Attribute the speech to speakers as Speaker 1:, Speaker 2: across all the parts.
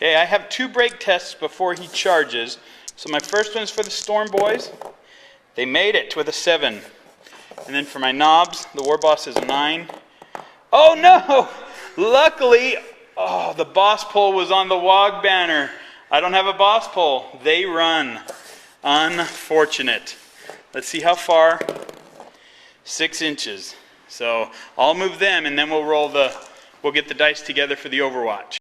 Speaker 1: Okay, I have 2 break tests before he charges. So my first one is for the Storm Boys. They made it with a 7. And then for my knobs, the War Boss is a 9. Oh no! Luckily, the boss pole was on the WOG banner. I don't have a boss pole. They run. Unfortunate. Let's see how far. 6 inches. So I'll move them and then we'll get the dice together for the Overwatch.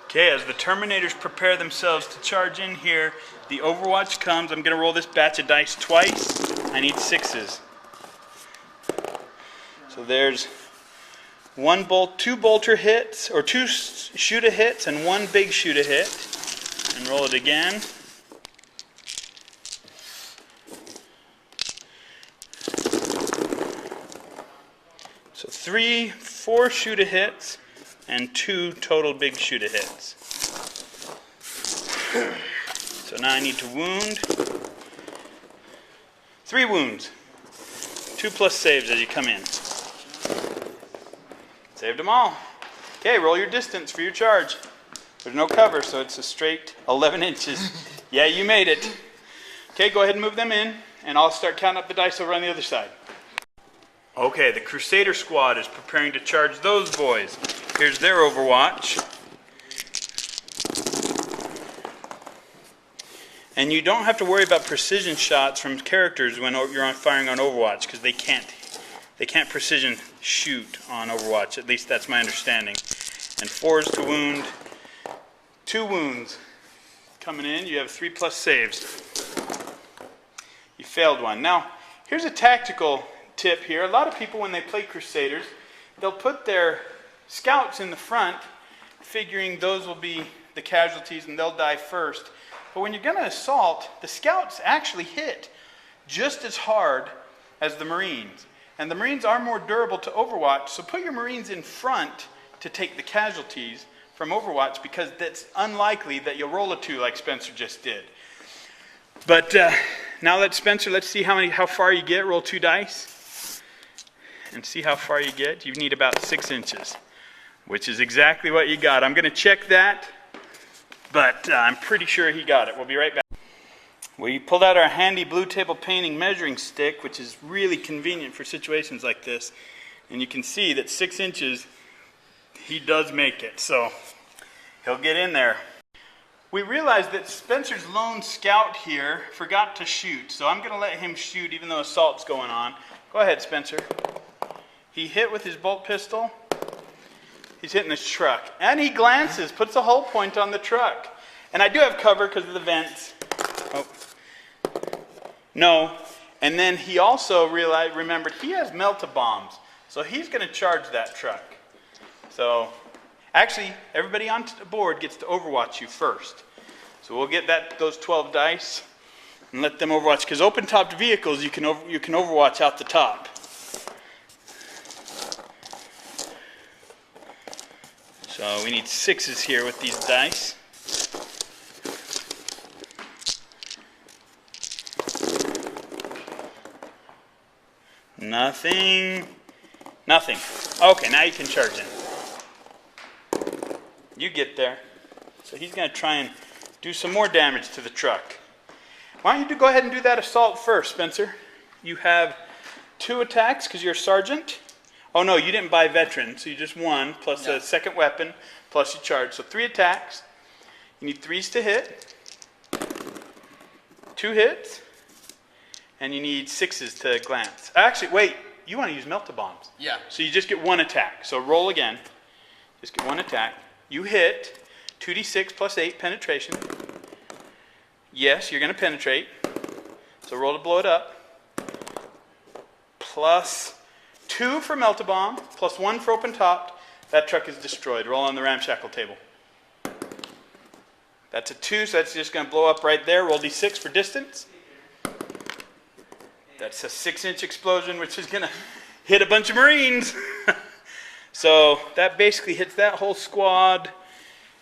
Speaker 1: Okay, as the Terminators prepare themselves to charge in here, the Overwatch comes. I'm going to roll this batch of dice twice. I need 6s. So there's 2 bolter hits, or 2 shoot-a hits, and 1 big shoot-a hit. And roll it again. So 4 shoot-a hits, and 2 total big shoot-a hits. So now I need to wound. 3 wounds. 2 plus saves as you come in. Saved them all. Okay, roll your distance for your charge. There's no cover, so it's a straight 11 inches. Yeah, you made it. Okay, go ahead and move them in, and I'll start counting up the dice over on the other side. Okay, the Crusader squad is preparing to charge those boys. Here's their Overwatch. And you don't have to worry about precision shots from characters when you're firing on Overwatch, because they can't precision shoot on Overwatch. At least that's my understanding. And 4s to wound. 2 wounds coming in. You have 3 plus saves. You failed one. Now, here's a tactical tip here. A lot of people, when they play Crusaders, they'll put their scouts in the front, figuring those will be the casualties and they'll die first. But when you're going to assault, the scouts actually hit just as hard as the Marines. And the Marines are more durable to Overwatch, so put your Marines in front to take the casualties from Overwatch, because that's unlikely that you'll roll a 2 like Spencer just did. But now let's see how far you get. Roll 2 dice and see how far you get. You need about 6 inches, which is exactly what you got. I'm going to check that, but I'm pretty sure he got it. We'll be right back. We pulled out our handy blue table painting measuring stick, which is really convenient for situations like this. And you can see that 6 inches, he does make it. So he'll get in there. We realized that Spencer's lone scout here forgot to shoot. So I'm going to let him shoot even though assault's going on. Go ahead, Spencer. He hit with his bolt pistol. He's hitting this truck. And he glances, puts a hull point on the truck. And I do have cover because of the vents. Oh. No. And then he also remembered he has melt-a-bombs. So he's going to charge that truck. So actually, everybody on board gets to Overwatch you first. So we'll get those 12 dice and let them Overwatch. Because open-topped vehicles, you can Overwatch out the top. So we need 6s here with these dice. Nothing. Nothing. Okay, now you can charge in. You get there. So he's going to try and do some more damage to the truck. Why don't you go ahead and do that assault first, Spencer? You have 2 attacks because you're a sergeant. Oh no, you didn't buy veteran, so you just 1 plus a second weapon plus you charge. So 3 attacks. You need 3s to hit, 2 hits, and you need 6s to glance. Actually, wait, you want to use melt-a-bombs.
Speaker 2: Yeah.
Speaker 1: So you just get 1 attack. So roll again. Just get 1 attack. You hit 2d6 plus 8 penetration. Yes, you're going to penetrate. So roll to blow it up. Plus 2 for melt-a-bomb, plus 1 for open-topped. That truck is destroyed. Roll on the ramshackle table. That's a 2, so that's just going to blow up right there. Roll d6 for distance. That's a 6-inch explosion, which is going to hit a bunch of Marines. So that basically hits that whole squad,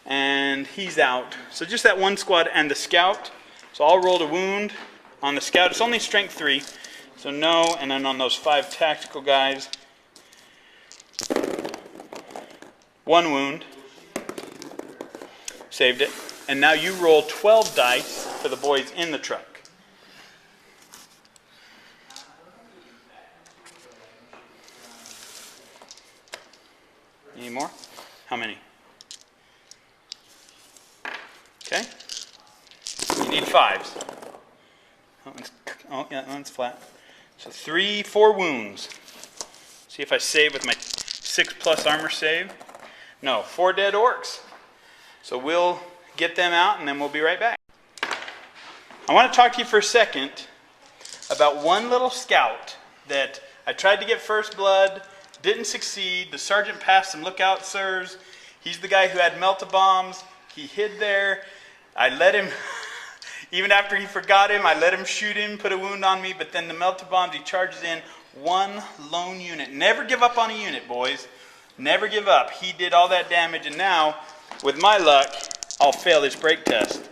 Speaker 1: and he's out. So just that 1 squad and the scout. So I'll roll to wound on the scout. It's only strength 3, so no. And then on those 5 tactical guys, 1 wound. Saved it. And now you roll 12 dice for the boys in the truck. Any more? How many? Okay. You need 5s. That one's flat. So 4 wounds. See if I save with my 6+ armor save. No, 4 dead orcs. So we'll get them out and then we'll be right back. I want to talk to you for a second about one little scout that I tried to get first blood, didn't succeed. The sergeant passed some lookout sirs. He's the guy who had melt-a-bombs. He hid there. I let him, even after he forgot him, I let him shoot him, put a wound on me, but then the melt-a-bombs, he charges in. One lone unit. Never give up on a unit, boys. Never give up. He did all that damage, and now, with my luck, I'll fail this break test.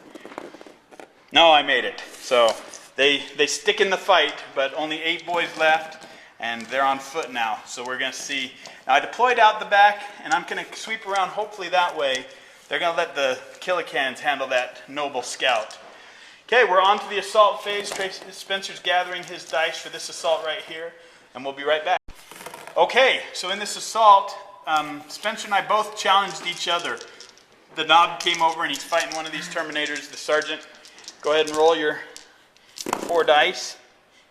Speaker 1: No, I made it. So they stick in the fight, but only 8 boys left, and they're on foot now. So we're going to see. Now I deployed out the back, and I'm going to sweep around hopefully that way. They're going to let the Killicans handle that noble scout. Okay, we're on to the assault phase. Spencer's gathering his dice for this assault right here, and we'll be right back. Okay, so in this assault, Spencer and I both challenged each other. The knob came over and he's fighting one of these Terminators. The sergeant, go ahead and roll your 4 dice.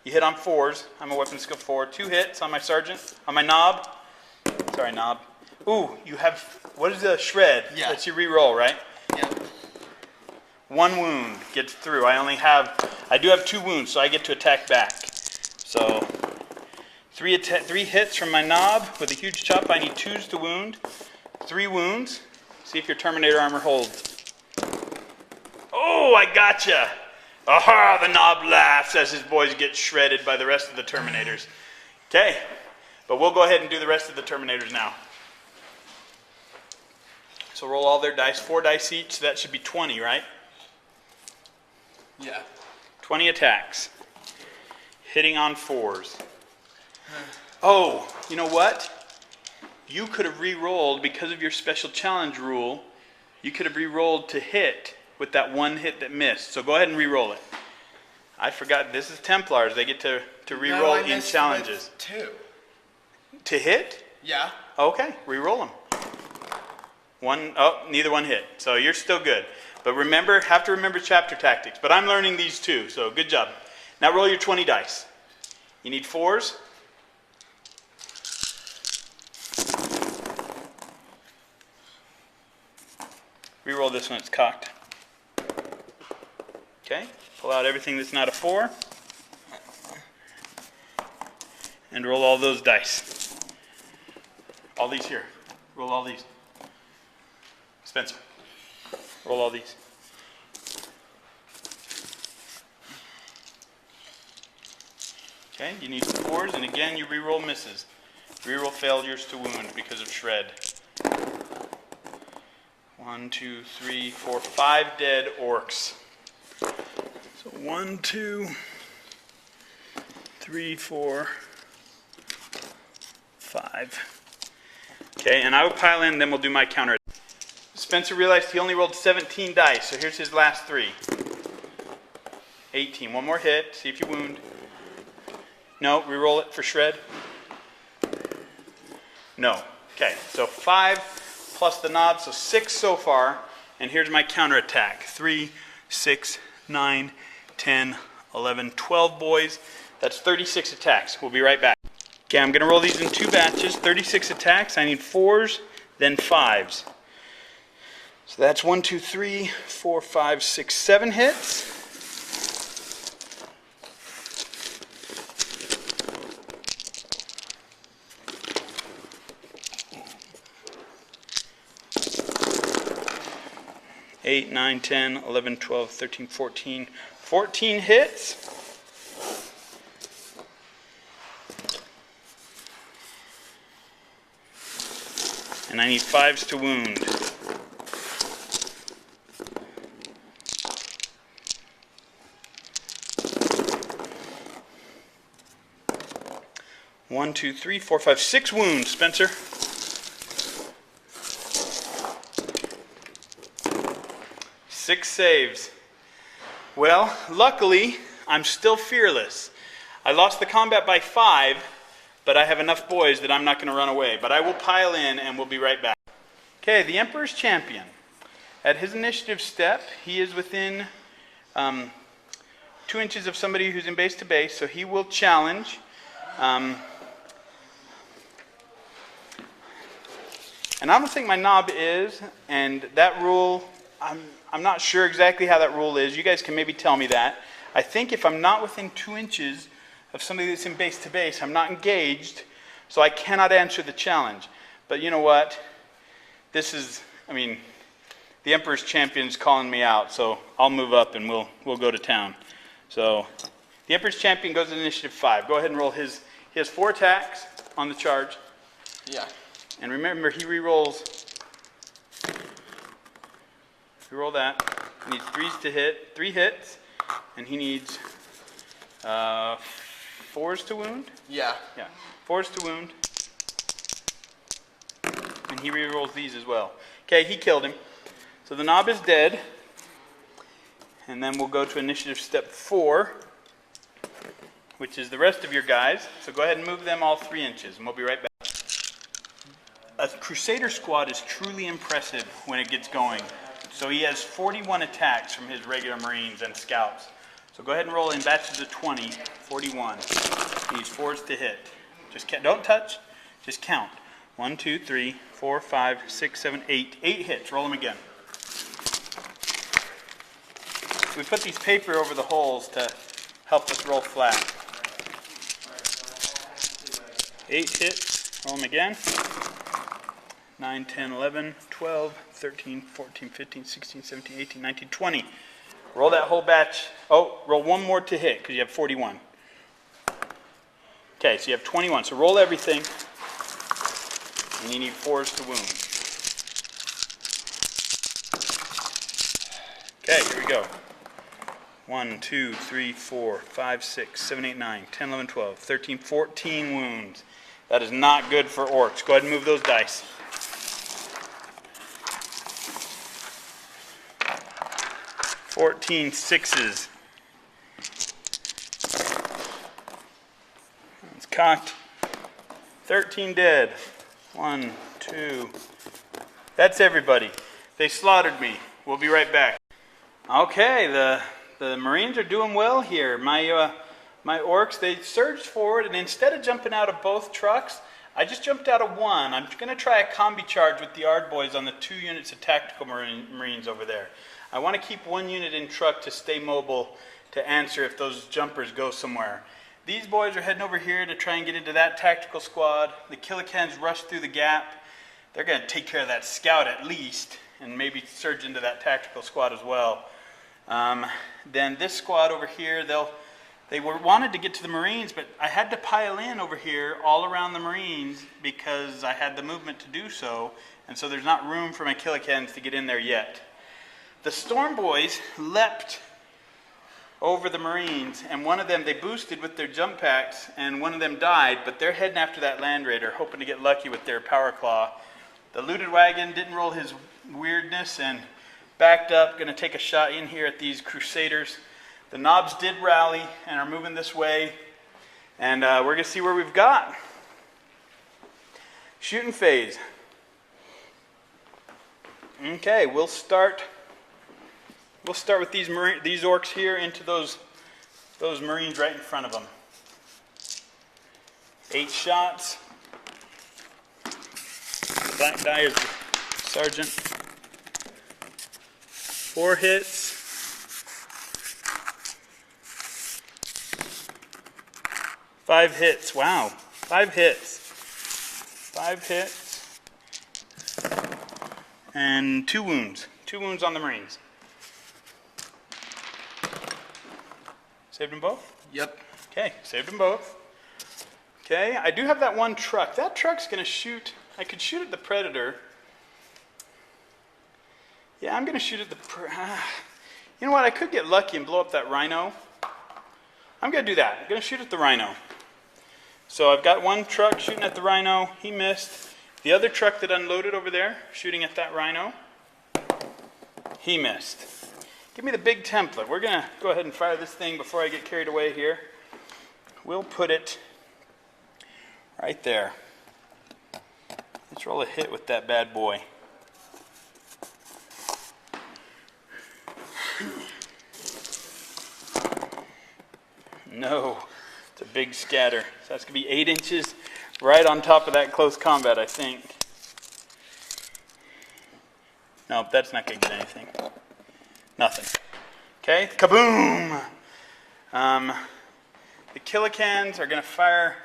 Speaker 1: You hit on 4s. I'm a weapon skill 4. 2 hits on my sergeant, on my knob. Sorry, knob. Ooh, you have, what is a shred?
Speaker 2: Yeah.
Speaker 1: That's your re-roll, right?
Speaker 2: Yeah.
Speaker 1: 1 wound gets through. I do have 2 wounds, so I get to attack back. So 3 hits from my knob with a huge chop. I need 2s to wound. 3 wounds. See if your Terminator armor holds. Oh, I gotcha. Aha, the knob laughs as his boys get shredded by the rest of the Terminators. Okay, but we'll go ahead and do the rest of the Terminators now. So roll all their dice, 4 dice each, so that should be 20, right?
Speaker 2: Yeah.
Speaker 1: 20 attacks. Hitting on 4s. Oh, you know what? You could have re-rolled, because of your special challenge rule, you could have re-rolled to hit with that 1 hit that missed. So go ahead and re-roll it. I forgot, this is Templars. They get to re-roll in challenges.
Speaker 2: 2.
Speaker 1: To hit?
Speaker 2: Yeah.
Speaker 1: Okay, re-roll them. Neither one hit. So you're still good. But remember, have to remember chapter tactics. But I'm learning these too, so good job. Now roll your 20 dice. You need 4s. Reroll this when it's cocked. Okay, pull out everything that's not a 4. And roll all those dice. All these here. Roll all these. Spencer, roll all these. Okay, you need 4s, and again you reroll misses. Reroll failures to wound because of shred. 1, 2, 3, 4, 5 dead orcs. So 1, 2, 3, 4, 5. Okay, and I will pile in, then we'll do my counter. Spencer realized he only rolled 17 dice, so here's his last 3. 18. 1 more hit, see if you wound. No, reroll it for shred. No. Okay, so 5 plus the knob, so 6 so far. And here's my counterattack. 3, 6, 9, 10, 11, 12 boys. That's 36 attacks. We'll be right back. Okay, I'm going to roll these in 2 batches. 36 attacks. I need 4s, then 5s. So that's 1, 2, 3, 4, 5, 6, 7 hits. Eight, 9, 10, 11, 12, 13, 14. 14 hits. And I need 5s to wound. One, 2, 3, 4, 5, 6 wounds, Spencer. 6 saves. Well, luckily, I'm still fearless. I lost the combat by 5, but I have enough boys that I'm not going to run away. But I will pile in and we'll be right back. Okay, the Emperor's Champion. At his initiative step, he is within 2 inches of somebody who's in base to base, so he will challenge. And I don't think my knob is, and that rule, I'm not sure exactly how that rule is. You guys can maybe tell me that. I think if I'm not within 2 inches of somebody that's in base to base, I'm not engaged, so I cannot answer the challenge. But you know what? This is, the Emperor's Champion's calling me out, so I'll move up and we'll go to town. So the Emperor's Champion goes to initiative 5. Go ahead and roll his. He has 4 attacks on the charge.
Speaker 2: Yeah.
Speaker 1: And remember, he re-rolls. Re-roll that. He needs 3s to hit. 3 hits. And he needs 4s to wound?
Speaker 2: Yeah.
Speaker 1: Yeah. 4s to wound. And he re-rolls these as well. Okay, he killed him. So the knob is dead. And then we'll go to initiative step 4, which is the rest of your guys. So go ahead and move them all 3 inches, and we'll be right back. A Crusader squad is truly impressive when it gets going. So he has 41 attacks from his regular Marines and Scouts. So go ahead and roll in batches of 20, 41. He needs 4s to hit. Just don't touch, just count. 1, 2, 3, 4, 5, 6, 7, 8. 8 hits. Roll them again. We put these paper over the holes to help us roll flat. 8 hits. Roll them again. 9, 10, 11, 12, 13, 14, 15, 16, 17, 18, 19, 20. Roll that whole batch. Oh, roll one more to hit because you have 41. Okay, so you have 21. So roll everything. And you need 4s to wound. Okay, here we go. 1, 2, 3, 4, 5, 6, 7, 8, 9, 10, 11, 12, 13, 14 wounds. That is not good for orcs. Go ahead and move those dice. 14 6s. It's cocked. 13 dead. 1, 2. That's everybody. They slaughtered me. We'll be right back. Okay, the Marines are doing well here. My orcs, they surged forward, and instead of jumping out of both trucks, I just jumped out of one. I'm going to try a combi charge with the Ard boys on the 2 units of tactical Marines over there. I want to keep 1 unit in truck to stay mobile to answer if those jumpers go somewhere. These boys are heading over here to try and get into that tactical squad. The Killicans rush through the gap. They're going to take care of that scout at least, and maybe surge into that tactical squad as well. Then this squad over here, they wanted to get to the Marines, but I had to pile in over here all around the Marines because I had the movement to do so, and so there's not room for my Killicans to get in there yet. The Storm Boys leapt over the Marines, and one of them, they boosted with their jump packs, and one of them died, but they're heading after that Land Raider, hoping to get lucky with their Power Claw. The Looted Wagon didn't roll his weirdness and backed up, going to take a shot in here at these Crusaders. The Knobs did rally and are moving this way, and we're going to see where we've got. Shooting phase. Okay, we'll start with these orcs here into those Marines right in front of them. 8 shots. The black die is the sergeant. 4 hits. 5 hits. Wow. 5 hits. 5 hits. And 2 wounds. 2 wounds on the Marines. Saved them both?
Speaker 2: Yep.
Speaker 1: Okay, saved them both. Okay, I do have that one truck. That truck's going to shoot. I could shoot at the Predator. Yeah, I'm going to shoot at the... You know what? I could get lucky and blow up that Rhino. I'm going to do that. I'm going to shoot at the Rhino. So I've got one truck shooting at the Rhino. He missed. The other truck that unloaded over there, shooting at that Rhino, he missed. give me the big template. We're going to go ahead and fire this thing before I get carried away here. We'll put it right there. Let's roll a hit with that bad boy. No, it's a big scatter. So that's going to be 8 inches right on top of that close combat, I think. No, that's not going to get anything. Nothing. Okay, kaboom! The kilocans are going to fire.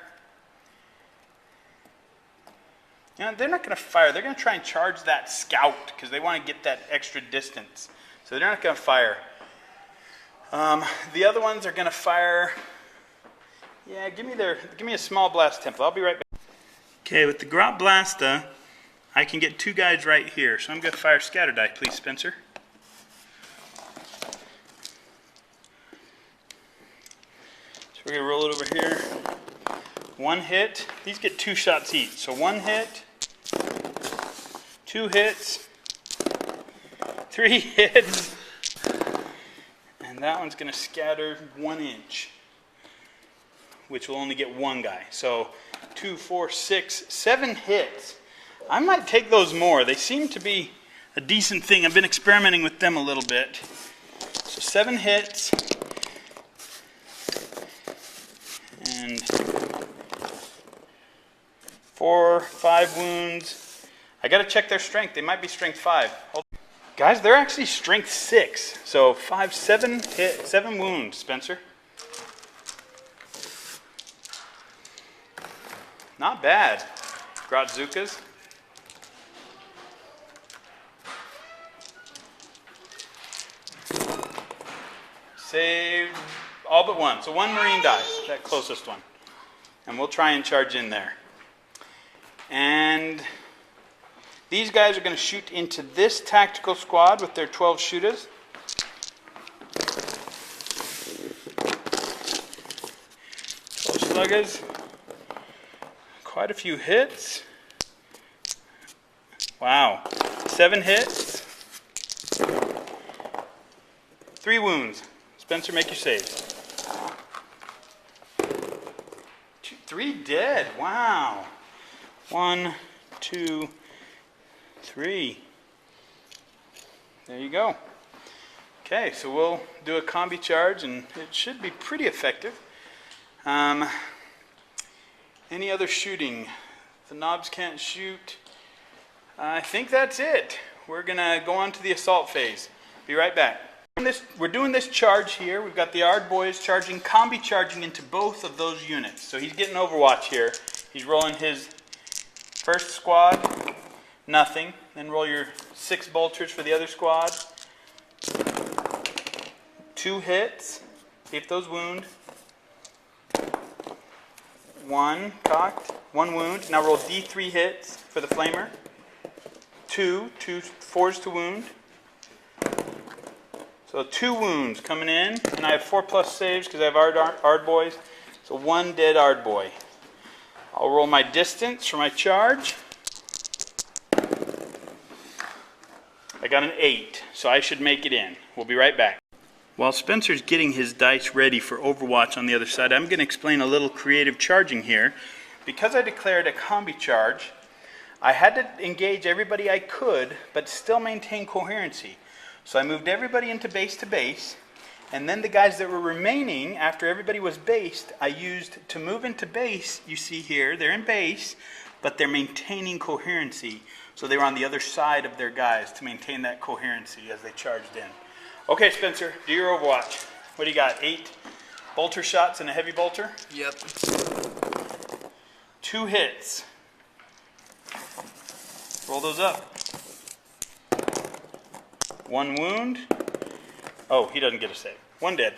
Speaker 1: You know, they're not going to fire. They're going to try and charge that scout because they want to get that extra distance. So they're not going to fire. The other ones are going to fire. Yeah, give me a small blast template. I'll be right back. Okay, with the Grot Blasta, I can get 2 guys right here. So I'm going to fire scatter die, please, Spencer. So we're going to roll it over here. 1 hit. These get 2 shots each. So 1 hit, 2 hits, 3 hits, and that one's going to scatter 1 inch, which will only get 1 guy. So 2, 4, 6, 7 hits. I might take those more. They seem to be a decent thing. I've been experimenting with them a little bit. So 7 hits. And 4, 5 wounds. I got to check their strength. They might be strength 5. Guys, they're actually strength 6. So 7 wounds, Spencer. Not bad. Grotzukas. Saved all but 1. So 1 Marine dies, that closest one. And we'll try and charge in there. And these guys are going to shoot into this tactical squad with their 12 shooters. Sluggers. Quite a few hits. Wow. 7 hits. 3 wounds. Spencer, make your save. 3 dead. Wow. 1, 2, 3. There you go. Okay, so we'll do a combi charge, and it should be pretty effective. Any other shooting? The knobs can't shoot. I think that's it. We're going to go on to the assault phase. Be right back. We're doing this charge here. We've got the Ard boys charging, combi charging into both of those units. So he's getting Overwatch here. He's rolling his first squad, nothing. Then roll your 6 bolters for the other squad. 2 hits. See if those wound. 1 cocked, 1 wound. Now roll D3 hits for the flamer. 2 4s to wound. So 2 wounds coming in, and I have 4+ saves because I have Ard boys. So 1 dead Ard boy. I'll roll my distance for my charge. I got an 8, so I should make it in. We'll be right back. While Spencer's getting his dice ready for Overwatch on the other side, I'm going to explain a little creative charging here. Because I declared a combi charge, I had to engage everybody I could, but still maintain coherency. So I moved everybody into base to base, and then the guys that were remaining after everybody was based, I used to move into base. You see here, they're in base, but they're maintaining coherency. So they were on the other side of their guys to maintain that coherency as they charged in. Okay, Spencer, do your Overwatch. What do you got? 8 bolter shots and a heavy bolter?
Speaker 2: Yep.
Speaker 1: 2 hits. Roll those up. 1 wound. Oh, he doesn't get a save. 1 dead.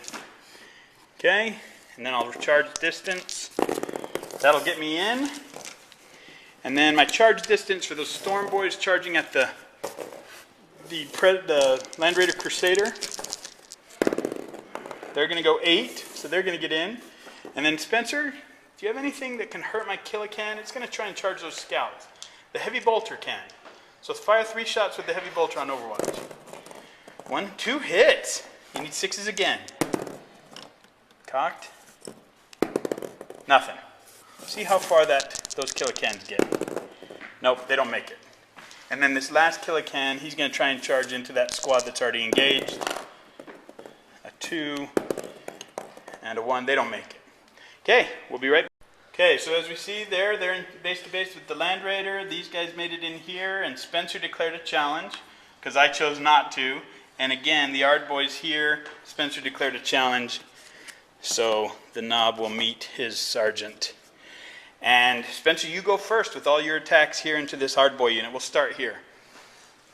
Speaker 1: Okay, and then I'll recharge distance. That'll get me in. And then my charge distance for those Storm Boys charging at the Land Raider Crusader. They're going to go 8, so they're going to get in. And then Spencer, do you have anything that can hurt my kilocan? It's going to try and charge those scouts. The heavy bolter can. So fire 3 shots with the heavy bolter on Overwatch. 1, 2 hits. You need 6s again. Cocked. Nothing. See how far those kilocans get. Nope, they don't make it. And then this last kilocan, he's going to try and charge into that squad that's already engaged. A 2 and a 1. They don't make it. Okay, we'll be right back. Okay, so as we see there, they're in base to base with the Land Raider. These guys made it in here, and Spencer declared a challenge because I chose not to. And again, the Ard Boys here, Spencer declared a challenge, so the Knob will meet his sergeant. And Spencer, you go first with all your attacks here into this Ard Boy unit. We'll start here.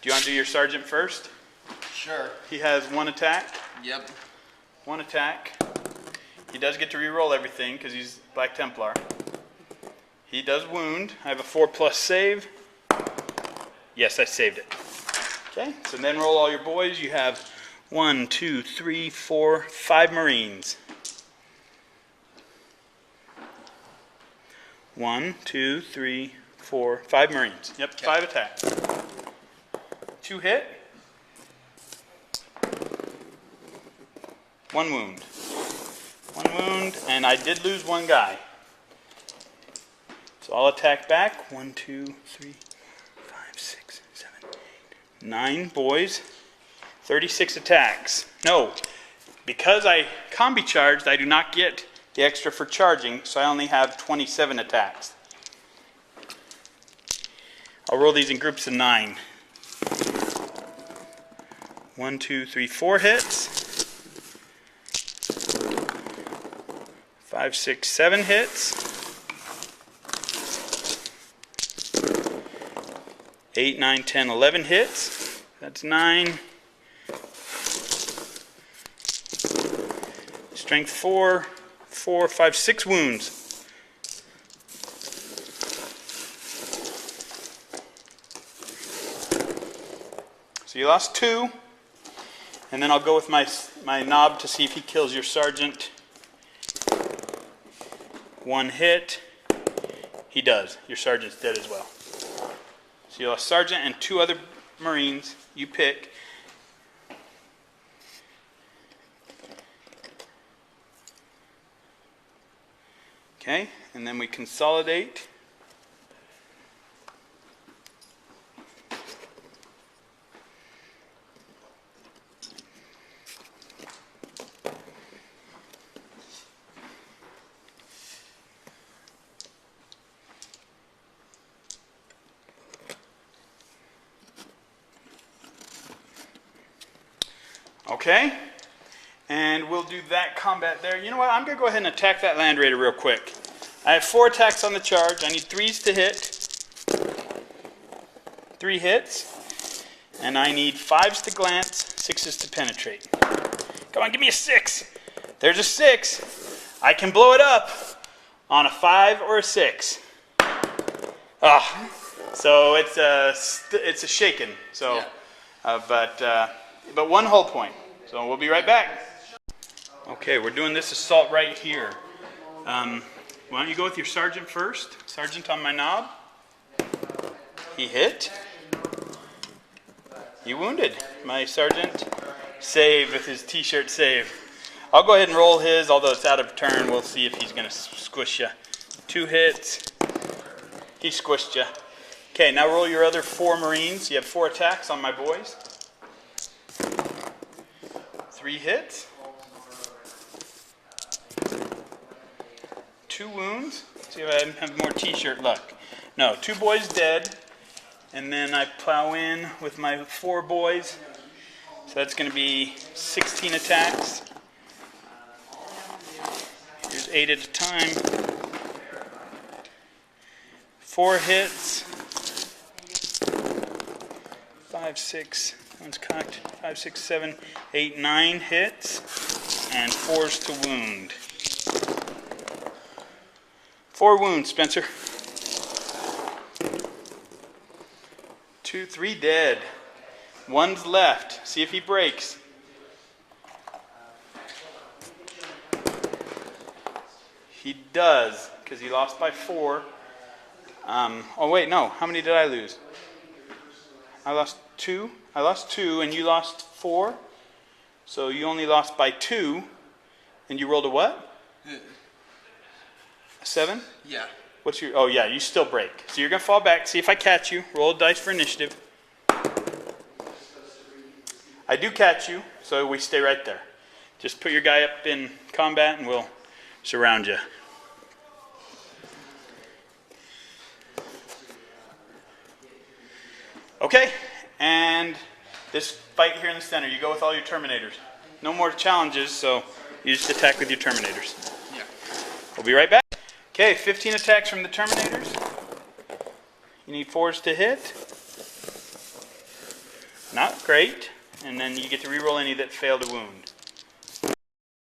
Speaker 1: Do you want to do your sergeant first?
Speaker 2: Sure.
Speaker 1: He has 1 attack.
Speaker 2: Yep.
Speaker 1: 1 attack. He does get to re-roll everything because he's Black Templar. He does wound. I have a 4+ save. Yes, I saved it. Okay, so then roll all your boys. You have 1, 2, 3, 4, 5 Marines. 1, 2, 3, 4, 5 Marines. Yep, okay. 5 attacks. 2 hit. 1 wound. 1 wound, and I did lose 1 guy. So I'll attack back. 1, 2, 3, 5, 6, 7, 8, 9 boys. 36 attacks. No, because I combi charged, I do not get the extra for charging, so I only have 27 attacks. I'll roll these in groups of 9. 1, 2, 3, 4 hits. 5, 6, 7 hits. 8, 9, 10, 11 hits. That's 9. Strength 4, 4, 5, 6 wounds. So you lost 2. And then I'll go with my Knob to see if he kills your sergeant. 1 hit. He does. Your sergeant's dead as well. So you lost sergeant and 2 other Marines. You pick. Okay, and then we consolidate. Okay, and we'll do that combat there. You know what, I'm going to go ahead and attack that Land Raider real quick. I have 4 attacks on the charge. I need 3s to hit. 3 hits. And I need 5s to glance, 6s to penetrate. Come on, give me a 6. There's a 6. I can blow it up on a 5 or a 6. Ah, so it's a shaken. So, yeah. But 1 hull point. So we'll be right back. Okay, we're doing this assault right here. Why don't you go with your sergeant first? Sergeant on my Knob. He hit. He wounded. My sergeant saved with his t-shirt save. I'll go ahead and roll his, although it's out of turn. We'll see if he's going to squish you. 2 hits. He squished you. Okay, now roll your other 4 Marines. You have 4 attacks on my boys. 3 hits. 2 wounds. See if I have more t-shirt luck. No, 2 boys dead. And then I plow in with my 4 boys. So that's going to be 16 attacks. Here's 8 at a time. 4 hits. 5, 6. One's cocked. 5, 6, 7, 8, 9 hits. And 4s to wound. 4 wounds, Spencer. 2, 3 dead. 1's left. See if he breaks. He does, because he lost by 4. Oh wait, no. How many did I lose? I lost 2. I lost 2, and you lost 4. So you only lost by 2. And you rolled a what? A 7?
Speaker 2: Yeah.
Speaker 1: What's your... Oh, yeah, you still break. So you're going to fall back. See if I catch you. Roll a dice for initiative. I do catch you, so we stay right there. Just put your guy up in combat and we'll surround you. Okay, and this fight here in the center, you go with all your Terminators. No more challenges, so you just attack with your Terminators.
Speaker 2: Yeah.
Speaker 1: We'll be right back. Okay, 15 attacks from the Terminators. You need 4s to hit. Not great. And then you get to reroll any that fail to wound.